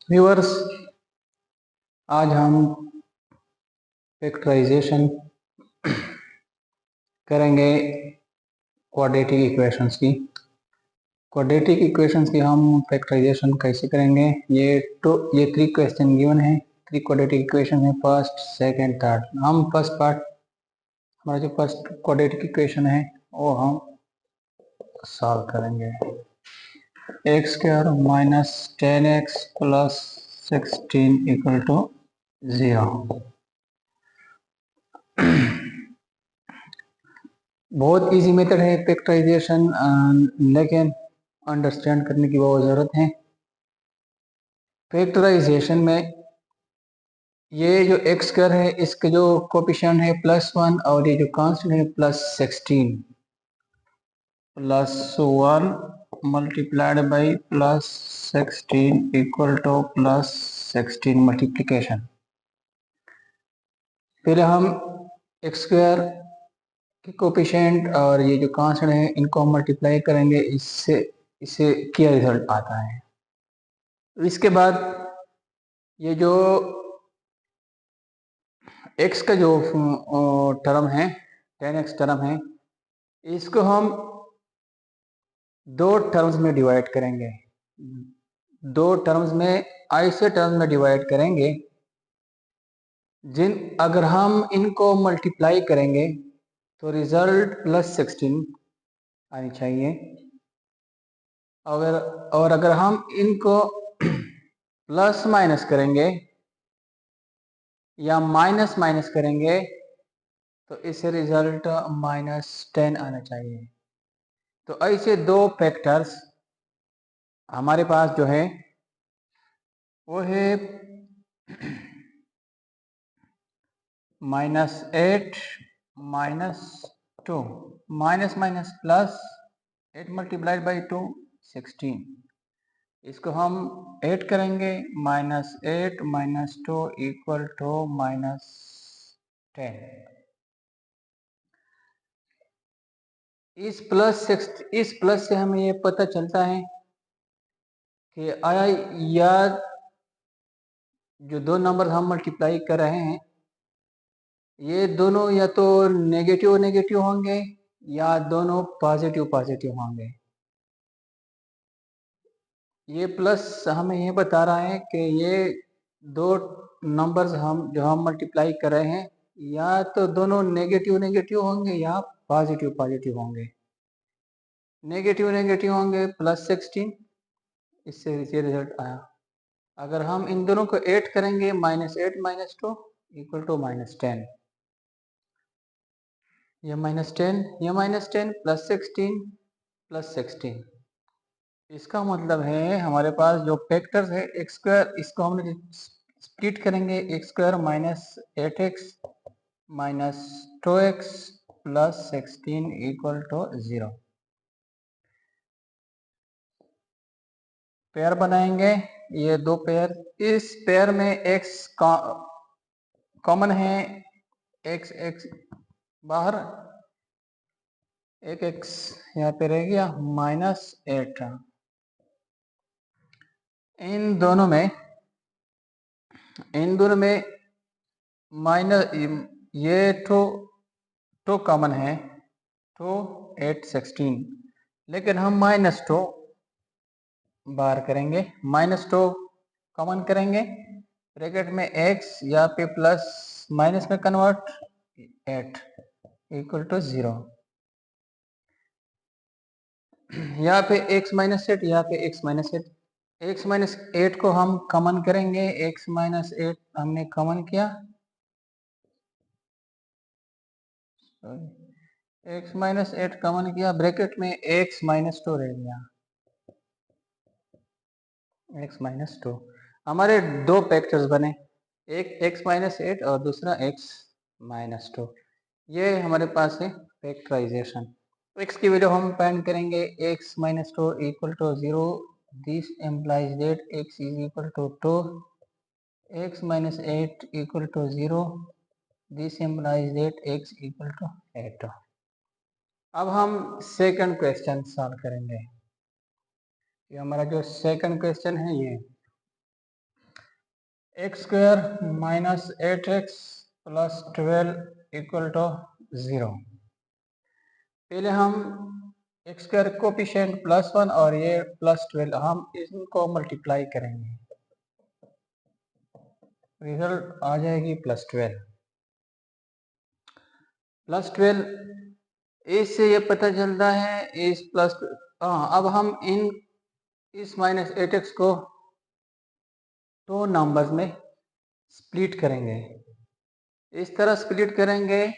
Viewers, आज हम factorisation करेंगे क्वाड्रेटिक इक्वेशंस की। क्वाड्रेटिक इक्वेशंस की हम फैक्टराइजेशन कैसे करेंगे? ये 3 क्वेश्चन गिवन है, 3 क्वाड्रेटिक इक्वेशन है, फर्स्ट, सेकंड, थर्ड। हम फर्स्ट पार्ट, हमारा जो फर्स्ट क्वाड्रेटिक इक्वेशन है वो हम सॉल्व करेंगे। X square minus 10x plus 16 equal to 0। बहुत इजी मेथड है फैक्टराइजेशन, लेकिन अंडरस्टैंड करने की बहुत ज़रूरत है। फैक्टराइजेशन में ये जो एक्स स्क्वायर है, इसके जो कोफिशिएंट है +1 और ये जो कांस्टेंट है +16, +1 multiplied by +16 equal to +16 multiplication. फिर हम एक्स स्क्वायर के कोफिशिएंट और ये जो कांस्टेंट है इनको हम मल्टीप्लाई करेंगे, इससे क्या रिजल्ट आता है। इसके बाद ये जो x का जो टर्म है 10x टर्म है, इसको हम दो टर्म्स में डिवाइड करेंगे। दो टर्म्स में ऐसे टर्म्स में डिवाइड करेंगे अगर हम इनको मल्टीप्लाई करेंगे तो रिजल्ट +16 आनी चाहिए। और अगर हम इनको प्लस माइनस करेंगे या माइनस माइनस करेंगे तो इससे रिजल्ट -10 आना चाहिए। तो ऐसे दो फैक्टर्स हमारे पास जो है वो है -8 -2, minus minus plus 8 multiplied by 2 16। इसको हम 8 करेंगे, -8 -2 इक्वल टू -10। इस प्लस से हमें ये पता चलता है कि आया या जो दो नंबर हम मल्टीप्लाई कर रहे हैं ये दोनों या तो नेगेटिव नेगेटिव होंगे या दोनों पॉजिटिव पॉजिटिव होंगे। ये प्लस हमें ये बता रहा है कि ये दो नंबर्स जो हम मल्टीप्लाई कर रहे हैं या तो दोनों नेगेटिव नेगेटिव होंगे या पॉजिटिव पॉजिटिव होंगे। नेगेटिव नेगेटिव होंगे +16, इससे ये रिजल्ट आया। अगर हम इन दोनों को ऐड करेंगे -8 -2 इक्वल टू -10। ये -10 ये -10 +16 इसका मतलब है हमारे पास जो फैक्टर्स है एक्स स्क्वायर, इसको हमने स्प्लिट करेंगे। X square -8x -2x +16 equal to 0। Pair बनाएंगे, ये दो पेयर, इस पेयर में x कॉमन है, x x बाहर, एक x यहाँ पे रह गया -8। इन दोनों में माइनस ये टू कॉमन है, 2 8 16, लेकिन हम -2 बाहर करेंगे, -2 कॉमन करेंगे, ब्रैकेट में x यहाँ पे प्लस माइनस में कन्वर्ट 8 इक्वल टू 0। यहाँ पे x -8, यहाँ पे x -8, x -8 को हम कॉमन करेंगे, x -8 हमने कॉमन किया, x -8 कॉमन किया, ब्रैकेट में x -2 रह गया, x -2। हमारे दो फैक्टर्स बने, एक x -8 और दूसरा x -2। ये हमारे पास है फैक्टराइजेशन। x की वैल्यू हम फाइंड करेंगे, x -2 equal to 0, this implies that x is equal to 2, x -8 equal to 0, this implies that x equal to 8। अब हम सेकंड क्वेश्चन सॉल्व करेंगे। ये हमारा जो सेकंड क्वेश्चन है, ये x square minus 8x plus 12 equal to 0। पहले हम एक्स स्क्वायर कोफिशिएंट +1 और ये +12 हम इनको मल्टीप्लाई करेंगे, रिजल्ट आ जाएगी +12। इससे ये पता चलता है इस प्लस अब हम इस माइनस 8x को दो नंबर्स में स्प्लिट करेंगे। इस तरह स्प्लिट करेंगे,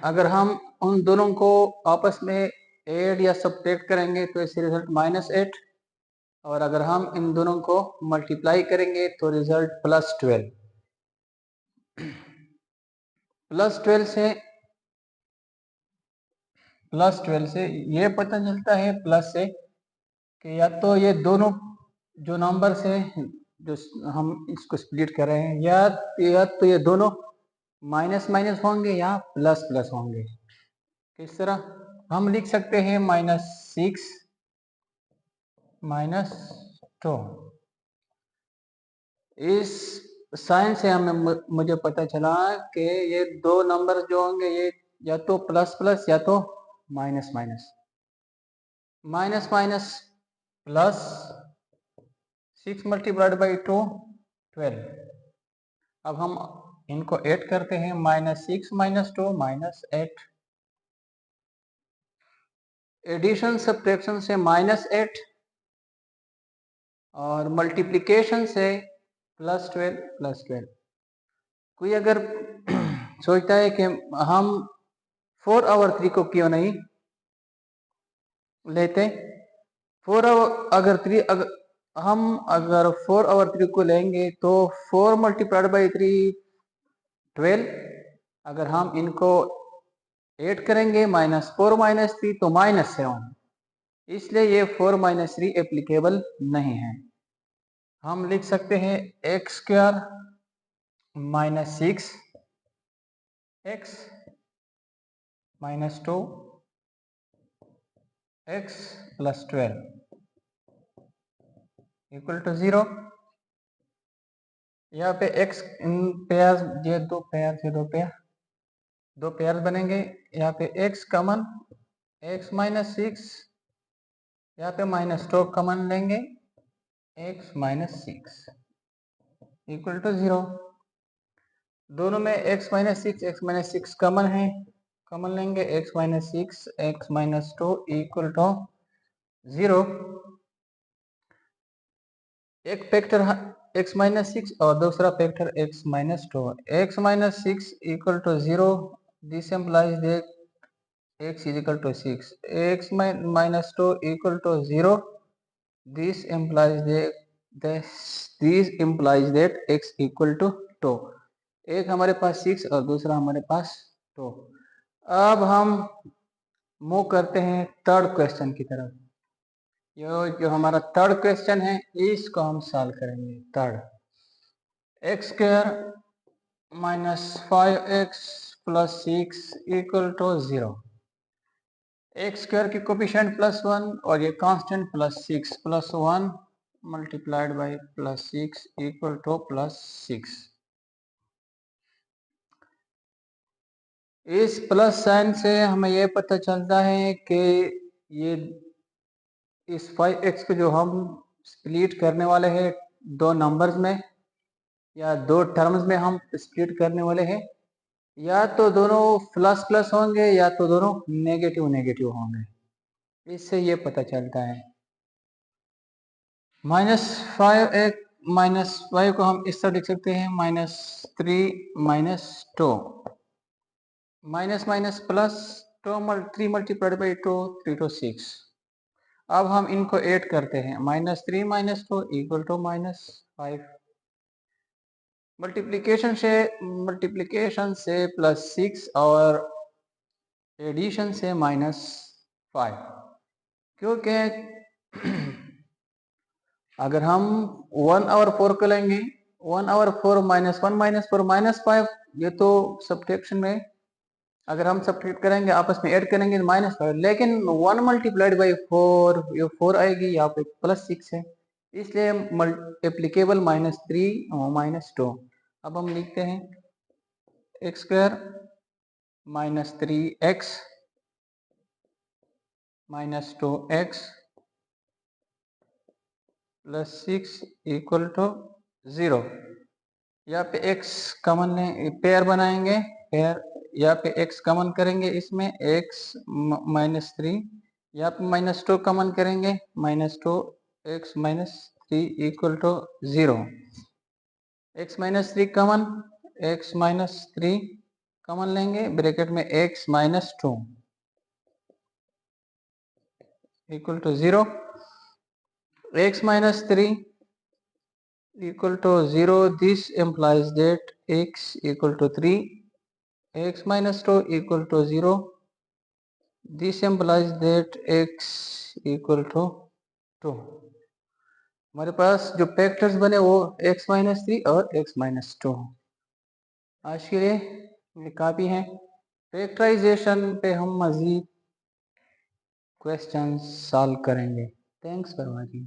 अगर हम उन दोनों को आपस में ऐड या सब्ट्रैक्ट करेंगे तो इससे रिजल्ट -8, और अगर हम इन दोनों को मल्टीप्लाई करेंगे तो रिजल्ट +12। +12 से ये पता चलता है प्लस से कि या तो ये दोनों जो नंबर से जो हम इसको स्प्लिट कर रहे हैं या तो ये दोनों माइनस माइनस होंगे या प्लस प्लस होंगे। किस तरह हम लिख सकते हैं -6 -2। इस साइन से हमें मुझे पता चला कि ये दो नंबर जो होंगे ये या तो प्लस प्लस या तो minus minus. Minus minus plus 6 multiplied by 2 12। अब हम इनको ऐड करते हैं, -6 -2 -8। एडिशन सब्ट्रैक्शन से -8 और मल्टीप्लिकेशन से +12 कोई अगर सोचता है कि हम 4 और 3 को क्यों नहीं लेते, 4 अगर 3 अगर 4 और 3 को लेंगे तो 4 मल्टीप्लाइड बाई 3 12। अगर हम इनको ऐड करेंगे -4 -3 तो -7, इसलिए ये 4 -3 एप्लीकेबल नहीं है। हम लिख सकते हैं x square -6 x -2 x + 12 equal to 0। यहाँ पे x इन पेयर्स, ये दो पेयर बनेंगे। यहाँ पे x कॉमन, x -6, यहाँ पे -2 कॉमन लेंगे, x -6 इक्वल टू 0। दोनों में x -6 कॉमन है, कॉमन लेंगे, x -6 x -2 इक्वल टू 0। एक फैक्टर x -6 और दूसरा factor x -2। x -6 equal to 0, this implies that x is equal to 6। x -2 equal to 0, this implies that x equal to 2। एक हमारे पास 6 और दूसरा हमारे पास 2। अब हम मूव करते हैं थर्ड क्वेश्चन की तरफ। जो हमारा थर्ड क्वेश्चन है इसको हम सॉल्व करेंगे। Third, x square -5x + 6 equal to 0। X square की कोफिशिएंट +1 और ये constant +6 +1 multiplied by +6 equal to +6। इस प्लस साइन से हमें ये पता चलता है कि ये इस 5x को जो हम स्प्लिट करने वाले हैं दो नंबर्स में या दो टर्म्स में हम स्प्लिट करने वाले हैं, या तो दोनों प्लस प्लस होंगे या तो दोनों नेगेटिव नेगेटिव होंगे। इससे ये पता चलता है। -5 को हम इस तरह लिख सकते हैं, -3 -2 minus minus plus 3 multiplied by 2 3 to 6। अब हम इनको ऐड करते हैं, -3 -2 इक्वल टू -5। मल्टीप्लिकेशन से +6 और एडिशन से -5, क्योंकि अगर हम 1 और 4 को लेंगे, 1 और 4 -1 -4 -5, ये तो सब्ट्रैक्शन में अगर हम सब्ट्रैक्ट करेंगे आपस में ऐड करेंगे -5, लेकिन 1 मल्टीप्लाइड बाई 4 ये 4 आएगी, यहाँ पे +6 है, इसलिए मल्टीप्लीकेबल -3 और -2। अब हम लिखते हैं एक्स स्क्वायर -3x -2x + 6 = 0। यहाँ पे x कॉमन ले, पेयर बनाएंगे, पेयर यहाँ पे x कॉमन करेंगे, इसमें x -3, यहाँ पे -2 कॉमन करेंगे, -2x -3 = 0। x -3 common, x -3 common लेंगे, ब्रैकेट में x -2 = 0। x -3 = 0. This implies that x = 3. x -2 = 0. This implies that x = 2। हमारे पास जो फैक्टर्स बने वो x -3 और x -2। आज के लिए ये काफ़ी है। फैक्टराइजेशन पे हम मज़ीद क्वेश्चन सॉल्व करेंगे। Thanks for watching.